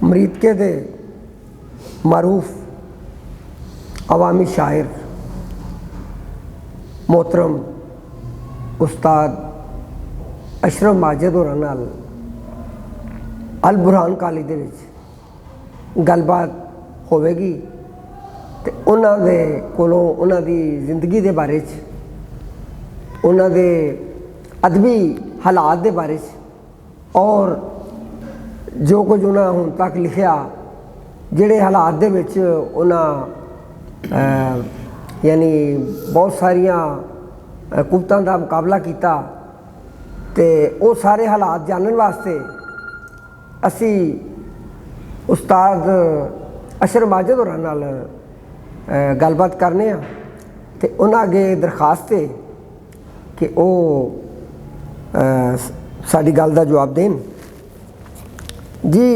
अमरीतके दे मारूफ अवामी शायर मोहतरम उस्ताद अशरफ माजिद होरां नाल अल बुरहान कॉलेज दे विच गलबात होवेगी ते उन्हां दे कोलों उन्हां दी जिंदगी दे बारे च, उन्हां दे अदबी हालात दे बारे च और जो कुछ उन्हां हुण तक लिखिया, जिहड़े हालात दे विच उन्हां यानी बहुत सारियां कुवतां दा मुकाबला किया, ते वो सारे हालात जानने वास्ते असी उस्ताद अशरफ माजिद होरां नाल गलबात करने आ ते उन्हां अगे दरखास्त है कि वो साडी गल दा जवाब देन। जी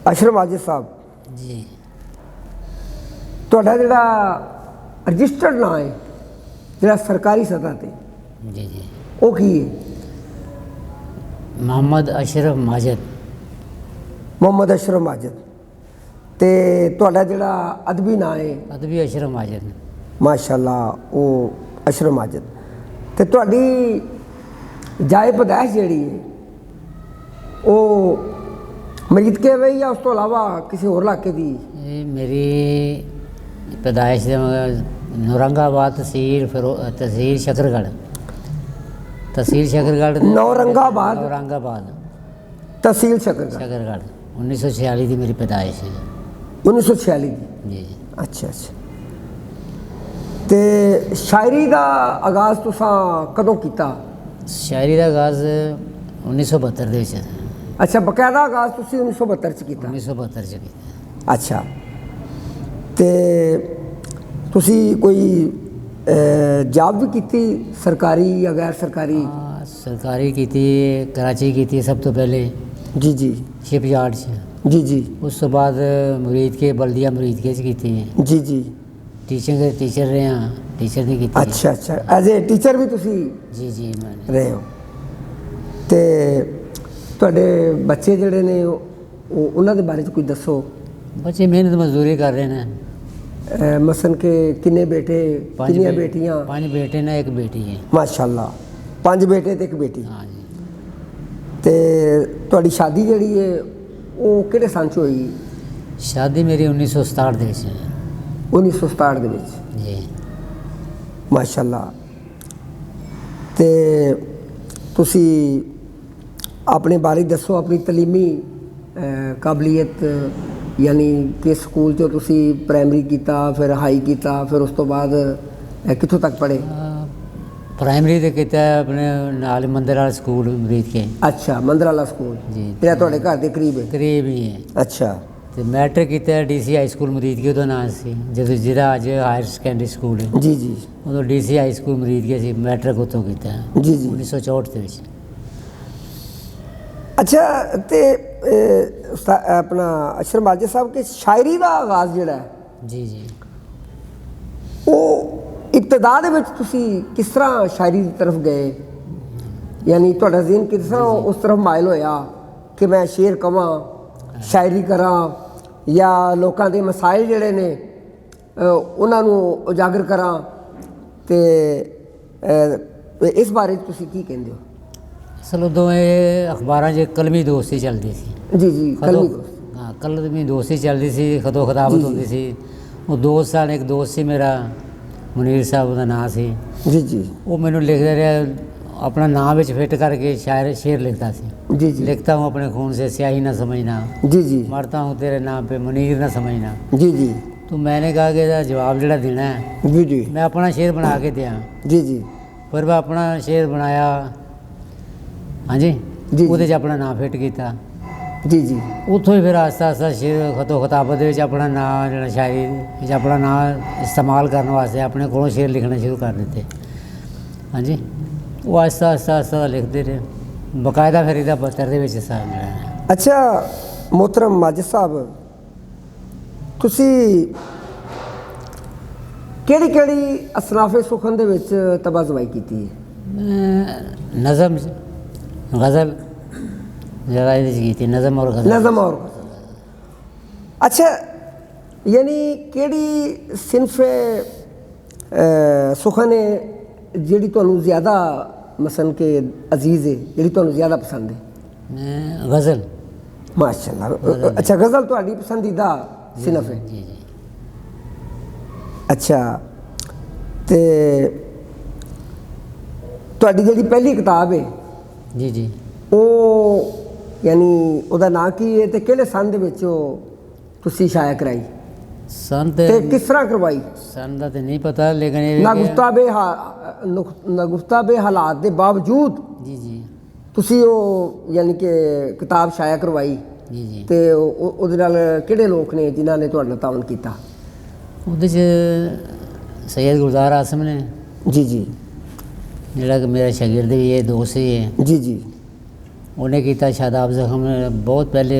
अशरफ माजिद साहब जी, तुहाडा जिहड़ा रजिस्टर्ड नाम है जिहड़ा सरकारी सतह ते जी जी वो की है? मोहम्मद अशरफ माजिद। मोहम्मद अशरफ माजिद। ते तुहाडा जिहड़ा अदबी नाम है? अदबी अशरफ माजिद। माशाअल्लाह, वो अशरफ माजिद। ते तुहाडी जाए पैदाइश जिहड़ी है वो अमरीतके वे या उस तो इलावा किसी होर इलाके दी? ये मेरी पैदाइश नौरंगाबाद तहसील शकरगढ़ नौरंगाबाद तहसील शकरगढ़ 1946 की मेरी पैदाइश है। 1946 जी। अच्छा अच्छा। ते शायरी का आगाज़ तुसां कदों कीता? शायरी का आगाज़ 1972 ਦੇ ਵਿੱਚ। अच्छा, बकायदा आगाज़ तुसीं 1972 च कीता? 1972 ਚ ਕੀਤਾ। अच्छा, ते तुसी कोई जॉब भी की सरकारी या गैर सरकारी? सरकारी की थी, कराची की थी सब तो पहले। जी जी। शिप यार्ड से। जी जी। उस तो बाद मुरीदके बल्दिया मुरीदके की थी। जी जी। टीचर रहे हैं, टीचर ने की थी। अच्छा अच्छा, एज ए टीचर भी तुसी? जी जी मैंने रहे हो। ते तुहाडे बच्चे जिहड़े ने उन्हां दे बारे च कुछ दसो। बच्चे मेहनत मजदूरी कर रहे हैं। मसन के किन्ने बेटे किन्नियां बेटियां? 5 बेटे ने, 1 बेटी है। माशाअल्लाह, 5 बेटे ते 1 बेटी। हाँ जी। ते तुहाडी शादी जिहड़ी है वो किहड़े सन च होई? शादी मेरी 1967 ਦੇ ਵਿੱਚ। 1967 ਦੇ ਵਿੱਚ। जी। माशाअल्लाह। ते तुसी अपने बारे दसो, अपनी तलीमी काबलियत, यानी कि स्कूल चो तुसी प्राइमरी किया, फिर हाई किया, फिर उस तो बाद कित्थों तक पढ़े? प्राइमरी तो किया अपने नाल मंदिर वाला स्कूल मुरीदके। अच्छा, मंदिर वाला स्कूल जी, तेरा तुहाडे घर दे करीब है? करीब ही है। अच्छा। तो मैट्रिक किया DC हाई स्कूल मुरीदके, उदों नाम सी, जो जिहड़ा अज हायर सेकेंडरी स्कूल है। जी जी। उदों DC हाई स्कूल मुरीदके सी, मैट्रिक उत्थों किया। जी जी। 1964 ਦੇ ਵਿੱਚ। अच्छा, ते अपना अशरफ माजिद साहब के शायरी का आगाज़ जिहड़ा है जी जी वो इब्तदा दे विच तुसी किस तरह शायरी की तरफ गए, यानी तुहाडा ज़हन किस तरह उस तरफ मायल होया कि मैं शेर कवां, शायरी करां, या लोकां दे मसाइल जिहड़े ने उन्हां नूं उजागर करां, ते इस बारे तुसी की कहंदे हो? असल उदों ये अखबारां 'ਚ कलमी दोस्ती चलती सी। जी जी, कलमी दोस्त। हाँ, कलमी दोस्ती चलती सी, खतो खताबत होती सी। वो दोस्त सन, एक दोस्त सी मेरा मुनीर साहब का नाम सी। जी जी। वो मैनू लिखता रहा, अपना नाम विच फिट करके शेर लिखता सी। जी जी। लिखता हूँ अपने खून से स्याही ना समझना, जी जी। मरता हूँ तेरे नाम पे मुनीर ना समझना। जी जी। तो मैंने कहा कि इसका जवाब जोड़ा देना है, जी जी, मैं अपना शेर बना के दिया। जी जी। फिर मैं अपना शेर बनाया। हाँ जी। जी। वो अपना नाम फिट किया। जी जी। उतों ही फिर आस्ता आस्ता शेर खतो खताबत अपना नाम जो शायरी अपना नाम इस्तेमाल करने वास्ते अपने को शेर लिखना शुरू कर देते। हाँ जी। वो आस्ता आस्ता आस्ता लिखते रहे, बकायदा फिर इहदा पत्तर दे विच हिस्सा मिला। अच्छा मोहतरम माजिद साहब, तुसी केड़ी केड़ी असनाफे सुखन दे विच तबाज़ुबाई कीती है? नज़म, गज़ल, ज़्यादा ये की नज़म और गज़ल। नज़म और गज़ल। अच्छा, यानी केड़ी सिनफ सुखन है जिहड़ी तुहानूं ज़्यादा मसन के अजीज़ है, जिहड़ी तुहानूं ज़्यादा पसंद है? गज़ल। माशाअल्लाह। अच्छा, गज़ल तुहाडी पसंदीदा सिनफ है? जी जी। अच्छा, ते तुहाडी जिहड़ी पहली किताब है जी जी, ਉਹ यानी ਉਹਦਾ ਨਾਂ ਕੀ ਹੈ ਤੇ ਕਿਹੜੇ ਸੰਨ ਦੇ ਵਿੱਚ ਉਹ ਤੁਸੀਂ ਸ਼ਾਇਆ ਕਰਾਈ सन ਤੇ ते ਕਿਸ ਤਰ੍ਹਾਂ ਕਰਵਾਈ? सन दा ते नहीं पता, लेकिन ये ਨਾਗੁਫਤਾਬੇ ਹਾਲਾਤ ਦੇ ਬਾਵਜੂਦ जी जी ਤੁਸੀਂ ਉਹ ਯਾਨੀ ਕਿ ਕਿਤਾਬ ਸ਼ਾਇਆ ਕਰਵਾਈ जी जी। ਤੇ ਉਹਦੇ ਨਾਲ ਕਿਹੜੇ ਲੋਕ ਨੇ ਜਿਨ੍ਹਾਂ ਨੇ ਤੁਹਾਡਾ ਤਾਵਨ ਕੀਤਾ? ਉਹਦੇ 'ਚ सैयद गुलजार आसम ने, ਜੀ ਜੀ ਜਿਹੜਾ कि मेरा शागिर्द भी है, दोस्त ही है, ਜੀ ਜੀ ਉਹਨੇ ਕੀਤਾ। शादाब ज़ख़्म ने बहुत पहले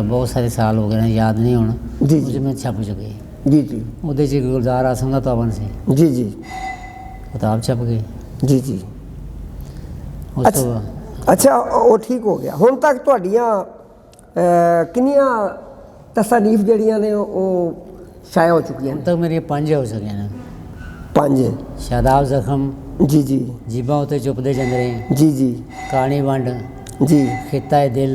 बहुत सारे साल हो गए हैं, याद नहीं ਹੁਣ, जी ਉਸ जी में छप चुके। ਜੀ ਜੀ ਉਹਦੇ 'ਚ ਗੁਲਜ਼ਾਰ ਆਸਮ ਦਾ ਤਾਵਨ ਸੀ, ਜੀ ਜੀ ਕਿਤਾਬ ਛਪ ਗਈ। ਜੀ ਜੀ। ਉਸ ਤੋਂ ਬਾਅਦ ਅੱਛਾ, ਉਹ ਠੀਕ ਹੋ ਗਿਆ। ਹੁਣ ਤੱਕ ਤੁਹਾਡੀਆਂ ਕਿੰਨੀਆਂ ਤਸਨੀਫ ਜਿਹੜੀਆਂ ਨੇ ਉਹ ਸ਼ਾਇਆ ਹੋ ਚੁੱਕੀਆਂ ਹੁਣ ਨੇ? ਤੱਕ ਮੇਰੀਆਂ 5 ਹੋ ਸਕੀਆਂ ਨੇ। 5? शादाब ज़ख़्म, ਜੀ ਜੀ जीबा उते चुपदे जंदरे, ਜੀ ਜੀ कहानी वंड, ਜੀ खिता दिल,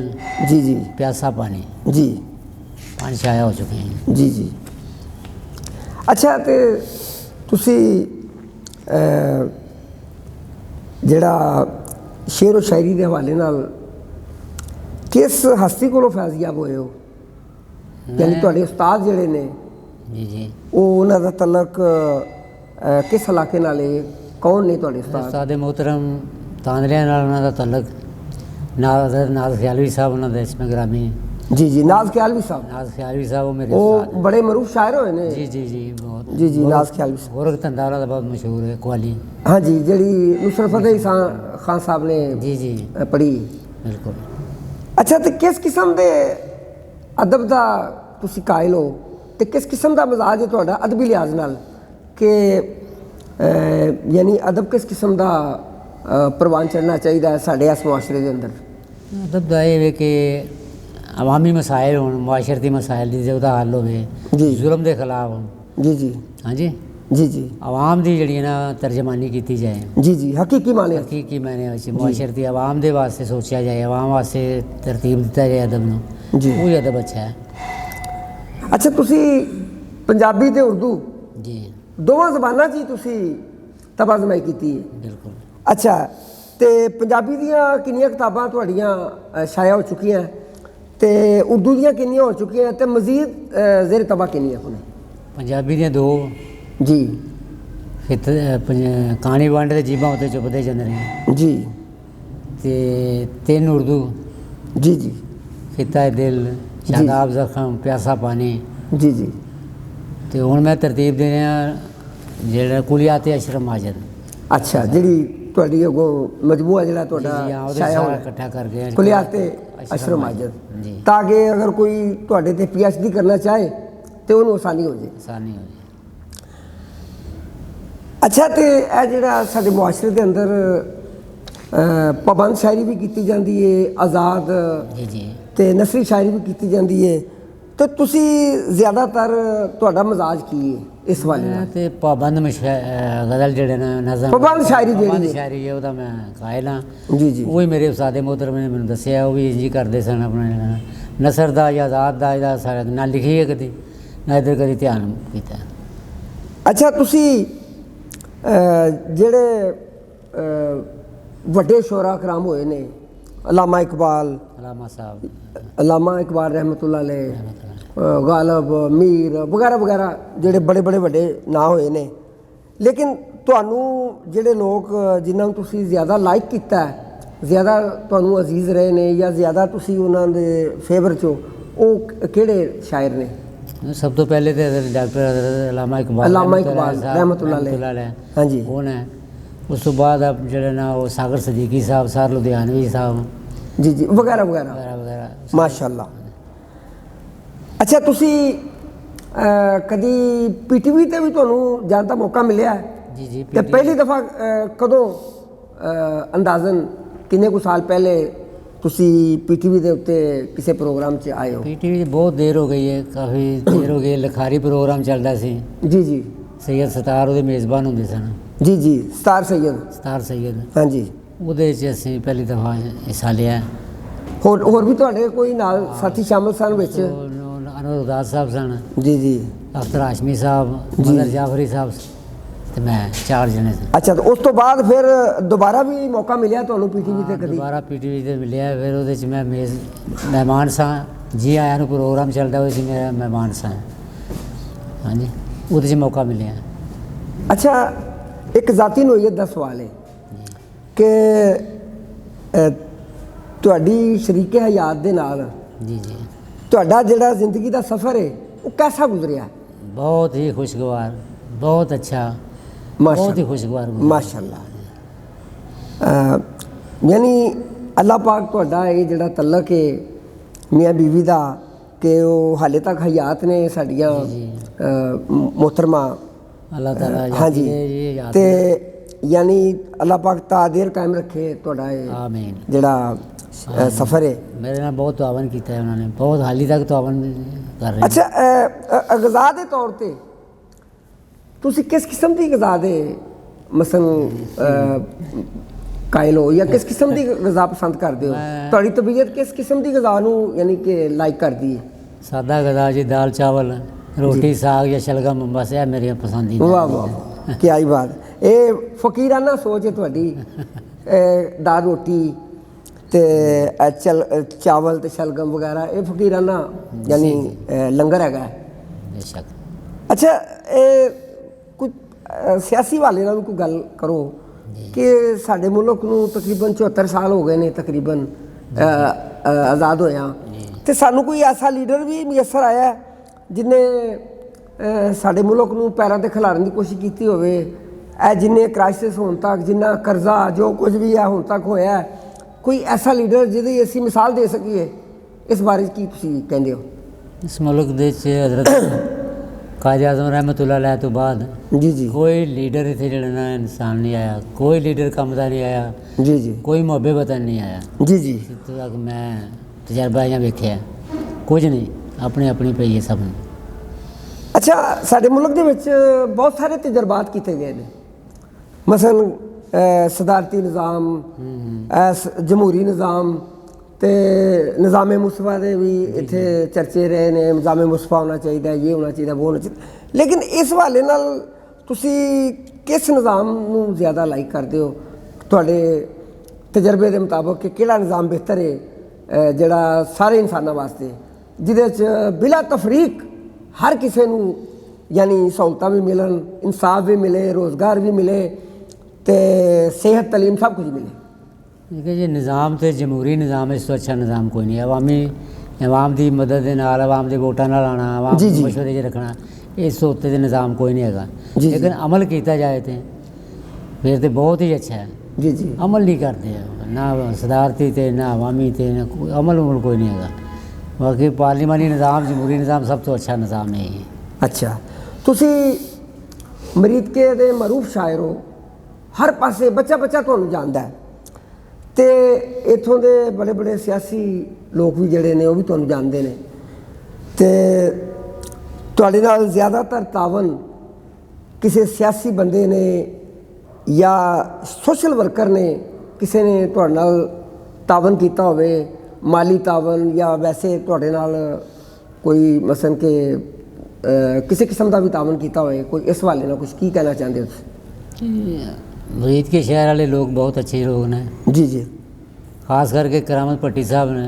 ਜੀ ਜੀ प्यासा पानी, ਜੀ 5 शाया हो चुके हैं। ਜੀ ਜੀ। ਅੱਛਾ, ਤੇ ਤੁਸੀਂ ਜਿਹੜਾ ਸ਼ੇਰ ਓ ਸ਼ਾਇਰੀ ਦੇ ਹਵਾਲੇ ਨਾਲ ਕਿਸ ਹਸਤੀ ਕੋਲੋਂ ਫੈਜ਼ਯਾਬ ਹੋਏ ਹੋ? ਯਾਨੀ ਤੁਹਾਡੇ ਉਸਤਾਦ ਜਿਹੜੇ ਨੇ जी जी। ਉਹ ਉਹਨਾਂ ਦਾ ਤਲਕ ਕਿਸ ਇਲਾਕੇ ਨਾਲ ਹੈ? ਕੌਣ ਨੇ ਤੁਹਾਡੇ ਉਸਤਾਦ? उस्ताद मोहतरम तांदलिया नाल उन्हां दा तलक, नाज ख्यालवी साहब उन्हां दे इसमें ग्रामी, ਜੀ ਜੀ, ਨਾਜ਼ ਖਿਆਲਵੀ ਸਾਹਿਬ। नाज ख्यालवी साहब वो मेरे ਉਹ उस्ताद ਬੜੇ ਮਰੂਫ ਸ਼ਾਇਰ ਹੋਏ ਨੇ। हैं। जी जी जी, बहुत ਜੀ ਜੀ, ਨਾਜ਼ ਖਿਆਲਵੀ ਸਾਹਿਬ। गोरख धंधा उन्हां दा बहुत मशहूर है, कुआली। ਹਾਂਜੀ, ਜਿਹੜੀ ਨੁਸਰਤ ਫਤਿਹ ਖਾਨ ਸਾਹਿਬ ਨੇ जी जी ਪੜ੍ਹੀ। बिल्कुल। ਅੱਛਾ, ਤੇ ਕਿਸ ਕਿਸਮ ਦੇ ਅਦਬ ਦਾ ਤੁਸੀਂ ਕਾਇਲ ਹੋ ਤੇ ਕਿਸ ਕਿਸਮ ਦਾ ਮਜ਼ਾਜ ਹੈ ਤੁਹਾਡਾ ਅਦਬੀ ਲਿਹਾਜ਼ ਨਾਲ ਕਿ ਯਾਨੀ ਅਦਬ ਕਿਸ ਕਿਸਮ ਦਾ ਪ੍ਰਵਾਨ ਚੜ੍ਹਨਾ ਚਾਹੀਦਾ ਹੈ ਸਾਡੇ ਇਸ ਮੁਆਸ਼ਰੇ ਦੇ ਅੰਦਰ? मतलब दा ये वे कि अवामी मसाइल होन, मुआशरती मसाइल दी ਉਹਦਾ हल होवे, जी। जुल्म ਦੇ खिलाफ। ਜੀ ਜੀ हाँ जी, ਜੀ ਜੀ आवाम ਦੀ ਜਿਹੜੀ ਨਾ ਤਰਜਮਾਨੀ ਕੀਤੀ ਜਾਏ, ਜੀ ਜੀ, ਹਕੀਕੀ ਮਾਨੇ। हकीकी मैंने अच्छी मुआशरती आवाम दे वास्ते सोचा जाए, आवाम वास्ते तरतीब दिता जाए अदब ਨੂੰ, जी। ਉਹ ਹੀ ਅਦਬ ਅੱਛਾ ਹੈ। ਅੱਛਾ, ਤੁਸੀਂ ਪੰਜਾਬੀ ਤੇ ਉਰਦੂ जी ਦੋਵਾਂ ਜ਼ਬਾਨਾਂ 'ਚ ਹੀ ਤੁਸੀਂ ਤਬਾਜ਼ਮਾਈ ਕੀਤੀ ਹੈ? बिल्कुल। ਅੱਛਾ, ਤੇ ਪੰਜਾਬੀ ਦੀਆਂ ਕਿੰਨੀਆਂ ਕਿਤਾਬਾਂ ਤੁਹਾਡੀਆਂ ਸ਼ਾਇਆ ਹੋ ਚੁੱਕੀਆਂ ਤੇ ਉਰਦੂ ਦੀਆਂ ਕਿੰਨੀਆਂ ਹੋ ਚੁੱਕੀਆਂ ਤੇ ਮਜ਼ੀਦ ਜ਼ੇਰ ਤਬਾ ਕਿੰਨੀਆਂ ਹੋਣੇ? ਪੰਜਾਬੀ ਦੀਆਂ 2, ਜੀ ਕਹਾਣੀ ਵੰਡ ਤੇ ਜੀਬਾਂ ਉੱਤੇ ਚੁੱਪਦੇ ਜਾਂਦੇ ਨੇ, ਜੀ ਤੇ 3 ਉਰਦੂ, ਜੀ ਜੀ ਖਿਤਾ ਦਿਲ, ਸ਼ਾਦਾਬ ਜ਼ਖਮ, ਪਿਆਸਾ ਪਾਣੀ। ਜੀ ਜੀ। ਤੇ ਹੁਣ ਮੈਂ ਤਰਤੀਬ ਦੇ ਰਿਹਾ ਜਿਹੜਾ ਕੁਲੀਆਤ ਅਸ਼ਰਫ ਮਾਜਿਦ। ਅੱਛਾ, ਜਿਹੜੀ ਤੁਹਾਡੀ ਅੱਗੋਂ ਮਜਮੂਆ ਜਿਹੜਾ ਤੁਹਾਡਾ ਉਹਦੇ ਸ਼ਾਇਆ ਸਾਰਾ ਹੋਇਆ ਇਕੱਠਾ ਕਰਕੇ ਕੁਲਿਆਤ ਅਸ਼ਰਫ ਮਾਜਿਦ, ਜੀ, ਤਾਂ ਕਿ ਅਗਰ ਕੋਈ ਤੁਹਾਡੇ ਤੇ PhD ਕਰਨਾ ਚਾਹੇ ਤੇ ਉਹਨੂੰ ਆਸਾਨੀ ਹੋ ਜਾਏ। ਆਸਾਨੀ ਹੋ ਜਾਏ। ਅੱਛਾ, ਤੇ ਇਹ ਜਿਹੜਾ ਸਾਡੇ ਮੁਆਸ਼ਰੇ ਦੇ ਅੰਦਰ ਪਾਬੰਦ ਸ਼ਾਇਰੀ ਵੀ ਕੀਤੀ ਜਾਂਦੀ ਹੈ, ਆਜ਼ਾਦ ਜੀ ਜੀ। ਤੇ ਨਸਰੀ ਸ਼ਾਇਰੀ ਵੀ ਕੀਤੀ ਜਾਂਦੀ ਹੈ, ਤੇ ਤੁਸੀਂ ਜ਼ਿਆਦਾਤਰ ਤੁਹਾਡਾ ਮਜ਼ਾਜ ਕੀ ਹੈ ਇਸ ਵਾਲੇ ਨਾਲ? ਤੇ ਪਾਬੰਦ ਗਜ਼ਲ ਜਿਹੜੇ ਨੇ, ਨਜ਼ਮ, ਪਾਬੰਦ ਸ਼ਾਇਰੀ ਜਿਹੜੀ ਪਾਬੰਦ ਹੈ। ਸ਼ਾਇਰੀ ਹੈ, ਉਹਦਾ ਮੈਂ ਕਾਇਲ ਹਾਂ। ਜੀ ਜੀ ਉਹ ਹੀ ਮੇਰੇ ਉਸਤਾਦ ਮੋਹਤਰਮ ਨੇ ਮੈਨੂੰ ਦੱਸਿਆ, ਉਹ ਵੀ ਇੰਝ ਹੀ ਕਰਦੇ ਸਨ। ਆਪਣਾ ਨਸਰ ਦਾ ਜਾਂ ਆਜ਼ਾਦ ਦਾ ਇਹਦਾ ਸਾਰਾ ਨਾ ਲਿਖੀ ਹੈ ਕਦੀ, ਨਾ ਇੱਧਰ ਕਦੀ ਧਿਆਨ ਕੀਤਾ। ਅੱਛਾ, ਤੁਸੀਂ ਜਿਹੜੇ ਵੱਡੇ ਸ਼ੋਰਾ ਕਰਾਮ ਹੋਏ ਨੇ, ਅਲਾਮਾ ਇਕਬਾਲ, ਅਲਾਮਾ ਸਾਹਿਬ, ਅਲਾਮਾ ਇਕਬਾਲ ਰਹਿਮਤੁल्लाह ਅਲੈਹ, ਗਾਲਬ, ਮੀਰ ਵਗੈਰਾ ਵਗੈਰਾ, ਜਿਹੜੇ ਬੜੇ ਬੜੇ ਵੱਡੇ ਨਾਂ ਹੋਏ ਨੇ, ਲੇਕਿਨ ਤੁਹਾਨੂੰ ਜਿਹੜੇ ਲੋਕ ਜਿਨ੍ਹਾਂ ਨੂੰ ਤੁਸੀਂ ਜ਼ਿਆਦਾ ਲਾਈਕ ਕੀਤਾ ਹੈ, ਜ਼ਿਆਦਾ ਤੁਹਾਨੂੰ ਅਜ਼ੀਜ਼ ਰਹੇ ਨੇ ਜਾਂ ਜ਼ਿਆਦਾ ਤੁਸੀਂ ਉਹਨਾਂ ਦੇ ਫੇਵਰ 'ਚ ਹੋ, ਉਹ ਕਿਹੜੇ ਸ਼ਾਇਰ ਨੇ? ਸਭ ਤੋਂ ਪਹਿਲੇ ਤੇ ਡਾਕਟਰ ਅਲਾਮਾ ਇਕਬਾਲ ਰਹਿਮਤੁल्लाह ਅਲੈਹ, ਹਾਂਜੀ। ਉਹ ਨੇ। ਉਸ ਤੋਂ ਬਾਅਦ ਜਿਹੜੇ ਨਾ ਉਹ ਸਾਗਰ ਸਦੀਕੀ ਸਾਹਿਬ, ਸਾਰ ਲੁਧਿਆਣਵੀ ਸਾਹਿਬ, ਜੀ ਜੀ, ਵਗੈਰਾ ਵਗੈਰਾ ਵਗੈਰਾ ਵਗੈਰਾ, ਮਾਸ਼ਾਅੱਲਾ। ਅੱਛਾ, ਤੁਸੀਂ ਕਦੀ PTV ਤੇ ਵੀ ਤੁਹਾਨੂੰ ਜਾਣ ਦਾ ਮੌਕਾ ਮਿਲਿਆ ਹੈ? ਜੀ ਜੀ। ਤੇ ਪਹਿਲੀ ਦਫਾ ਕਦੋਂ ਅੰਦਾਜ਼ਨ ਕਿੰਨੇ ਕੁ ਸਾਲ ਪਹਿਲੇ ਤੁਸੀਂ ਪੀਟੀਵੀ ਦੇ ਉੱਤੇ ਕਿਸੇ ਪ੍ਰੋਗਰਾਮ 'ਚ ਆਏ ਹੋ? पीटीवी बहुत देर हो गई है, काफ़ी देर हो गई है। लिखारी प्रोग्राम चलता सी, ਜੀ ਜੀ सैयद सतार ਉਹਦੇ ਮੇਜ਼ਬਾਨ ਹੁੰਦੇ ਸਨ। ਜੀ ਜੀ ਸਤਾਰ ਸੈਯਦ। ਸਤਾਰ ਸੈਯਦ, ਹਾਂਜੀ। ਉਹਦੇ 'ਚ ਅਸੀਂ ਪਹਿਲੀ ਦਫਾ ਹਿੱਸਾ ਲਿਆ। ਹੋਰ ਵੀ ਤੁਹਾਡੇ ਕੋਈ ਨਾਲ ਸਾਥੀ ਸ਼ਾਮਲ ਸਨ ਵਿੱਚ? ਅਨਵਰ ਉਦਾਸ ਸਾਹਿਬ ਸਨ, ਜੀ ਜੀ। ਅਖਤਰ ਹਾਸ਼ਮੀ ਸਾਹਿਬ, ਮਦਰ ਜਾਫਰੀ ਸਾਹਿਬ ਤੇ ਮੈਂ, 4 ਜਣੇ ਸੀ। ਅੱਛਾ, ਤੇ ਉਸ ਤੋਂ ਬਾਅਦ ਫਿਰ ਦੁਬਾਰਾ ਵੀ ਮੌਕਾ ਮਿਲਿਆ ਤੁਹਾਨੂੰ ਪੀਟੀਵੀ ਤੇ ਕਦੀ? ਦੁਬਾਰਾ ਪੀਟੀਵੀ ਤੇ ਮਿਲਿਆ। ਫਿਰ ਉਹਦੇ 'ਚ ਮੈਂ ਮਹਿਮਾਨ ਸਾਂ। ਜੀ ਆਇਆਂ ਨੂੰ ਪ੍ਰੋਗਰਾਮ ਚੱਲਦਾ ਹੋਇਆ ਸੀ, ਮੇਰਾ ਮਹਿਮਾਨ ਸਾਂ। ਹਾਂਜੀ, ਉਹਦੇ 'ਚ ਮੌਕਾ ਮਿਲਿਆ। ਅੱਛਾ, ਇੱਕ ਜ਼ਾਤੀ ਨੋਈਅਤ ਦਾ ਸਵਾਲ ਹੈ ਕਿ ਤੁਹਾਡੀ ਸ਼ਰੀਕੇ ਹਯਾਤ ਦੇ ਨਾਲ ਜੀ ਜੀ ਤੁਹਾਡਾ ਜਿਹੜਾ ਜ਼ਿੰਦਗੀ ਦਾ ਸਫ਼ਰ ਹੈ ਉਹ ਕੈਸਾ ਗੁਜ਼ਰਿਆ? बहुत ही खुशगवार, बहुत अच्छा, बहुत ही खुशगवार गुजरा। ਮਾਸ਼ਾਅੱਲਾ। ਯਾਨੀ ਅੱਲਾਹ ਪਾਕ ਤੁਹਾਡਾ ਇਹ ਜਿਹੜਾ ਤਲਕ ਹੈ ਮੀਆਂ ਬੀਵੀ ਦਾ ਕਿ ਉਹ ਹਾਲੇ ਤੱਕ ਹਯਾਤ ਨੇ ਸਾਡੀਆਂ ਮੁਹਤਰਮਾ, अल्लाह ताला ਹਾਂਜੀ, ये याद ਤੇ ਯਾਨੀ ਅੱਲਾਹ ਪਾਕ ਤਾਦੀਰ ਕਾਇਮ ਰੱਖੇ ਤੁਹਾਡਾ ਇਹ आमीन। ਜਿਹੜਾ ਸਫ਼ਰ ਹੈ। मेरे नाल बहुत तावन किया है उन्होंने, बहुत हाली तक तावन कर रहे हैं। ਅੱਛਾ, ग़ਜ਼ਾ ਦੇ ਤੌਰ ਤੇ ਤੁਸੀਂ ਕਿਸ ਕਿਸਮ ਦੀ ग़ਜ਼ਾ ਦੇ ਮਸਲਨ ਕਾਇਲ ਹੋ, ਜਾਂ ਕਿਸ ਕਿਸਮ ਦੀ ग़ਜ਼ਾ ਪਸੰਦ ਕਰਦੇ ਹੋ? ਤੁਹਾਡੀ ਤਬੀਅਤ ਕਿਸ ਕਿਸਮ ਦੀ ग़ਜ਼ਾ ਨੂੰ ਯਾਨੀ ਕਿ ਲਾਈਕ ਕਰਦੀ ਹੈ? सादा गदा जी, दाल चावल, रोटी साग या शलगम, बस ये मेरी पसंदीदा। ਵਾਹ ਵਾਹ, ਕੀ ਆਈ ਬਾਤ। ਇਹ ਫਕੀਰਾਨਾ ਸੋਚ ਹੈ ਤੁਹਾਡੀ। ਦਾਲ ਰੋਟੀ ਤੇ ਚਾਵਲ ਤੇ ਸ਼ਲਗਮ ਵਗੈਰਾ, ਇਹ ਫਕੀਰਾਨਾ ਯਾਨੀ ਲੰਗਰ ਹੈਗਾ। बेशक। ਅੱਛਾ, ਇਹ ਕੁਝ ਸਿਆਸੀ ਵਾਲੇ ਨਾਲ ਕੋਈ ਗੱਲ ਕਰੋ ਕਿ ਸਾਡੇ ਮੁਲਕ ਨੂੰ ਤਕਰੀਬਨ 74 ਸਾਲ ਹੋ ਗਏ ਨੇ ਤਕਰੀਬਨ ਆਜ਼ਾਦ ਹੋਇਆ, ਤੇ ਸਾਨੂੰ ਕੋਈ ਐਸਾ ਲੀਡਰ ਵੀ ਮੁਯੱਸਰ ਆਇਆ ਜਿਹਨੇ ਸਾਡੇ ਮੁਲਕ ਨੂੰ ਪੈਰਾਂ ਤੇ ਖਿਲਾਰਨ ਦੀ ਕੋਸ਼ਿਸ਼ ਕੀਤੀ ਹੋਵੇ? ਇਹ ਜਿੰਨੇ ਕ੍ਰਾਈਸਿਸ ਹੋਣ ਤੱਕ, ਜਿੰਨਾ ਕਰਜ਼ਾ, ਜੋ ਕੁਝ ਵੀ ਹੈ ਹੁਣ ਤੱਕ ਹੋਇਆ, ਕੋਈ ਐਸਾ ਲੀਡਰ ਜਿਹਦੀ ਅਸੀਂ ਮਿਸਾਲ ਦੇ ਸਕੀਏ? ਇਸ ਬਾਰੇ ਕੀ ਤੁਸੀਂ ਕਹਿੰਦੇ ਹੋ? इस मुल्क दे च हज़रत क़ायद आज़म रहमतुल्लाह अलैह तो बाद जी जी कोई लीडर इतने जड़ा इंसान नहीं आया, कोई लीडर कम का नहीं आया, जी जी कोई मुहब्बे वतन नहीं आया। जी जी। इत्थों तक मैं तजर्बा इ'यां वेखिਆ, कुछ नहीं, अपनी अपनी पई है सब। ਅੱਛਾ, ਸਾਡੇ ਮੁਲਕ ਦੇ ਵਿੱਚ ਬਹੁਤ ਸਾਰੇ ਤਜਰਬਾਤ ਕੀਤੇ ਗਏ ਨੇ, ਮਸਲਨ ਸਦਾਰਤੀ ਨਿਜ਼ਾਮ, ਜਮਹੂਰੀ ਨਿਜ਼ਾਮ ਤੇ ਨਿਜ਼ਾਮੇ ਮੁਸਤਫਾ ਦੇ ਵੀ ਇੱਥੇ ਚਰਚੇ ਰਹੇ ਨੇ। ਨਿਜ਼ਾਮੇ ਮੁਸਤਫਾ ਹੋਣਾ ਚਾਹੀਦਾ, ਇਹ ਹੋਣਾ ਚਾਹੀਦਾ, ਉਹ ਹੋਣਾ ਚਾਹੀਦਾ। ਲੇਕਿਨ ਇਸ ਹਵਾਲੇ ਨਾਲ ਤੁਸੀਂ ਕਿਸ ਨਿਜ਼ਾਮ ਨੂੰ ਜ਼ਿਆਦਾ ਲਾਈਕ ਕਰਦੇ ਹੋ ਤੁਹਾਡੇ ਤਜਰਬੇ ਦੇ ਮੁਤਾਬਕ, ਕਿ ਕਿਹੜਾ ਨਿਜ਼ਾਮ ਬਿਹਤਰ ਹੈ ਜਿਹੜਾ ਸਾਰੇ ਇਨਸਾਨਾਂ ਵਾਸਤੇ, ਜਿਹਦੇ 'ਚ ਬਿਲਾ ਤਫਰੀਕ ਹਰ ਕਿਸੇ ਨੂੰ ਯਾਨੀ ਸਹੂਲਤਾਂ ਵੀ ਮਿਲਣ, ਇਨਸਾਫ ਵੀ ਮਿਲੇ, ਰੋਜ਼ਗਾਰ ਵੀ ਮਿਲੇ ਤੇ ਸਿਹਤ ਤਾਲੀਮ ਸਭ ਕੁਝ ਮਿਲੇ? देखिए जी, निज़ाम तो जमहूरी निज़ाम, इस तो अच्छा निज़ाम कोई नहीं है। अवाम की मदद के नाल, अवाम के वोटां नाल आना, अवाम को मशवरे च रखना, इस तो उत्ते निज़ाम कोई नहीं है। लेकिन अमल किया जाए तो फिर तो बहुत ही अच्छा है। जी जी। अमल नहीं करते ना सदारती ते, ना अवामी ते, ना अमल कोई नहीं है। बाकी पार्लिमानी निज़ाम, जमहूरी निज़ाम सब तो अच्छा निज़ाम है। अच्छा, तुसी मरीदके दे मरूफ शायर हो, हर पासे बच्चा बच्चा तुहानूं जानदा है, ਤੇ ਇੱਥੋਂ ਦੇ ਬੜੇ ਬੜੇ ਸਿਆਸੀ ਲੋਕ ਵੀ ਜਿਹੜੇ ਨੇ ਉਹ ਵੀ ਤੁਹਾਨੂੰ ਜਾਣਦੇ ਨੇ, ਤੇ ਤੁਹਾਡੇ ਨਾਲ ਜ਼ਿਆਦਾਤਰ ਤਾਵਨ ਕਿਸੇ ਸਿਆਸੀ ਬੰਦੇ ਨੇ ਜਾਂ ਸੋਸ਼ਲ ਵਰਕਰ ਨੇ ਕਿਸੇ ਨੇ ਤੁਹਾਡੇ ਨਾਲ ਤਾਵਨ ਕੀਤਾ ਹੋਵੇ, ਮਾਲੀ ਤਾਵਨ ਜਾਂ ਵੈਸੇ ਤੁਹਾਡੇ ਨਾਲ ਕੋਈ ਮਸਲਨ ਕਿ ਕਿਸੇ ਕਿਸਮ ਦਾ ਵੀ ਤਾਵਨ ਕੀਤਾ ਹੋਵੇ, ਕੋਈ ਇਸ ਹਵਾਲੇ ਨਾਲ ਕੁਝ ਕੀ ਕਹਿਣਾ ਚਾਹੁੰਦੇ ਹੋ ਤੁਸੀਂ? मुरीद के शहर वाले लोग बहुत अच्छे लोग ने। जी जी। खास करके करामत भट्टी साहब ने,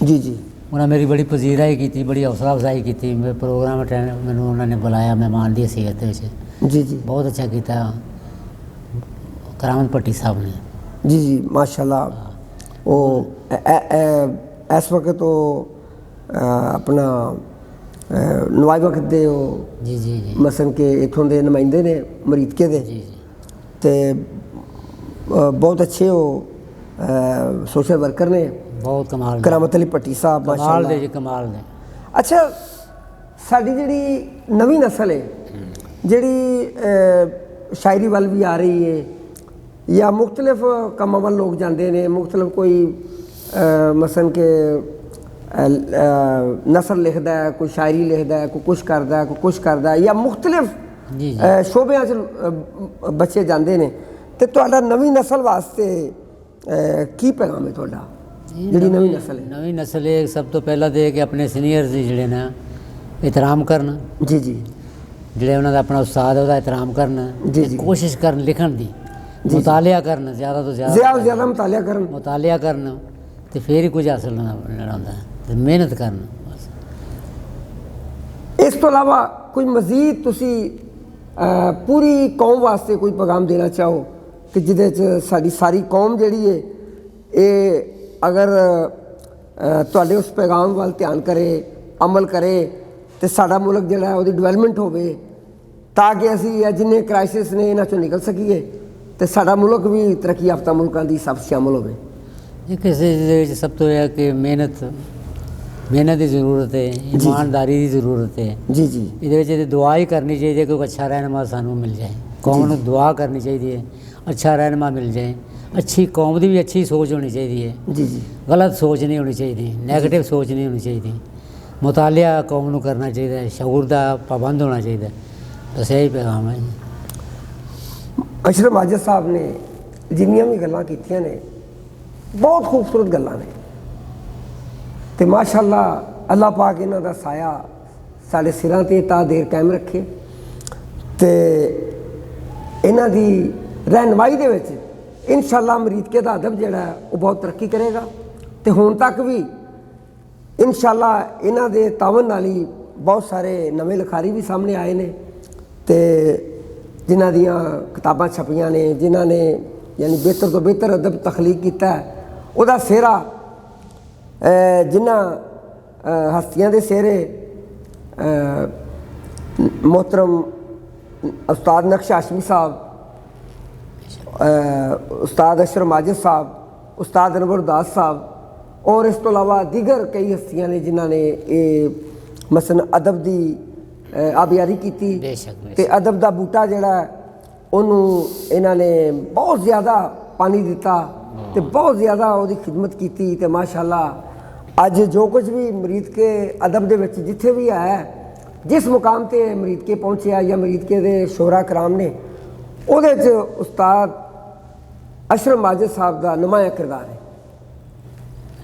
जी जी, उन्होंने मेरी बड़ी पजीराई की, बड़ी हौसला अफजाई की। मेरे प्रोग्राम अटेंड मैंने उन्होंने बुलाया मेहमान की हैसियत में। जी जी, बहुत अच्छा किया करामत भट्टी साहब ने। जी जी, माशाल्लाह। वो इस वक्त तो अपना नवाई वक्त दे जी जी जी मसन के इतों के नुमाइंदे ने मरीदके दे, जी जी, ते बहुत अच्छे वो सोशल वर्कर ने। बहुत कमाल करामत अली भट्टी साहब कमाल माशाल्लाह दे जी, कमाल दे। अच्छा, साड़ी जिहड़ी नवीं नस्ल है जिहड़ी शायरी वाल भी आ रही है या मुख्तलिफ कामां वाल लोग जाते हैं, मुख्तलिफ कोई मसन के नसर लिखदा है, कोई शायरी लिखदा है, कोई कुछ करदा है, कोई कुछ करदा है, या मुख्तलिफ जी जी शोबियां च बच्चे जाते हैं। तो तुहाडा नवीं नस्ल वास्ते की पैगाम है तुहाडा, जिहड़ी नवीं नस्ल है? नवीं नस्ल है सब तो पहला तो कि अपने सीनियर से जिहड़े ने एहतराम करना, जी जी जिहड़े उन्होंने अपना उस्ताद है उसका एहतराम करना, जी, जी। कोशिश करन लिखण दी, मुतालिया करना ज़्यादा तो ज़्यादा ज़्यादा तो ज़्यादा मुतालिया करन। मुतालिया करना तो फिर ही कुछ हासिल होना होंदा है, ते मेहनत करना बस। इस तो इलावा कोई मजीद तुसी पूरी कौम वास्ते कोई पैगाम देना चाहो कि जिहदे च साडी सारी कौम जिहड़ी है ये अगर तुहाडे उस पैगाम वाल ध्यान करे, अमल करे, तो साडा मुल्क जिहड़ा है उहदी डेवलपमेंट होवे, ताकि असी जिन्ने क्राइसिस ने इन्हां चों निकल सकीए तो साडा मुल्क भी तरक्की याफ्ता मुल्कां दी सब शामिल होवे। ये किसी सब तो यह है कि मेहनत की ज़रूरत है, ईमानदारी की ज़रूरत है। जी जी ये दुआ ही करनी चाहिए कि कोई अच्छा रहनुमा सानू मिल जाए, कौम को दुआ करनी चाहिए, अच्छा रहनुमा मिल जाए, अच्छी कौम की भी अच्छी सोच होनी चाहिए, जी जी गलत सोच नहीं होनी चाहिए, नैगेटिव सोच नहीं होनी चाहिए, मुतालिया कौम को करना चाहिए, शऊर का पाबंद होना चाहिए। बस यही पैगाम है। अशरफ माजिद साहब ने जिन्नियां भी गल्लां कीतियां ने बहुत खूबसूरत गल्लां ने, तो माशाअल्लाह अल्लाह पाक इन्हां दा साया साढ़े सिरां ते ता देर कायम रखे, तो इन्हां दी रहनुमाई दे विच इंशाअल्लाह अमरीके दा अदब जिहड़ा है वो बहुत तरक्की करेगा। तो हुण तक भी इंशाअल्लाह इन्हां दे तावन नाल ही बहुत सारे नवे लिखारी भी सामने आए ने, तो जिन्हां दियां किताबां छपियां ने, जिन्हां ने यानी बेहतर तो बेहतर अदब तखलीक किया है, उहदा सेहरा जिन्हां हस्तियां दे सेहरे मोहतरम उस्ताद नक्श हाशमी साहब, उस्ताद अशरफ माजिद साहब, उस्ताद अनवर उदास साहब और इस तो इलावा दीगर कई हस्तियां ने जिन्हां ने ये मसलन अदब की आबियारी की, तो अदब का बूटा जिहड़ा उन्होंने इन्हां ने बहुत ज़्यादा पानी दिता, तो बहुत ज़्यादा उसकी खिदमत की, तो माशाअल्लाह अज जो कुछ भी मरीद के अदब दे विच जिथे भी है, जिस मुकाम ते मरीद के पहुँचे या मरीद के दे शोरा कराम ने, उहदे च उस्ताद अशरफ माजिद साहब का नुमाया किरदार है।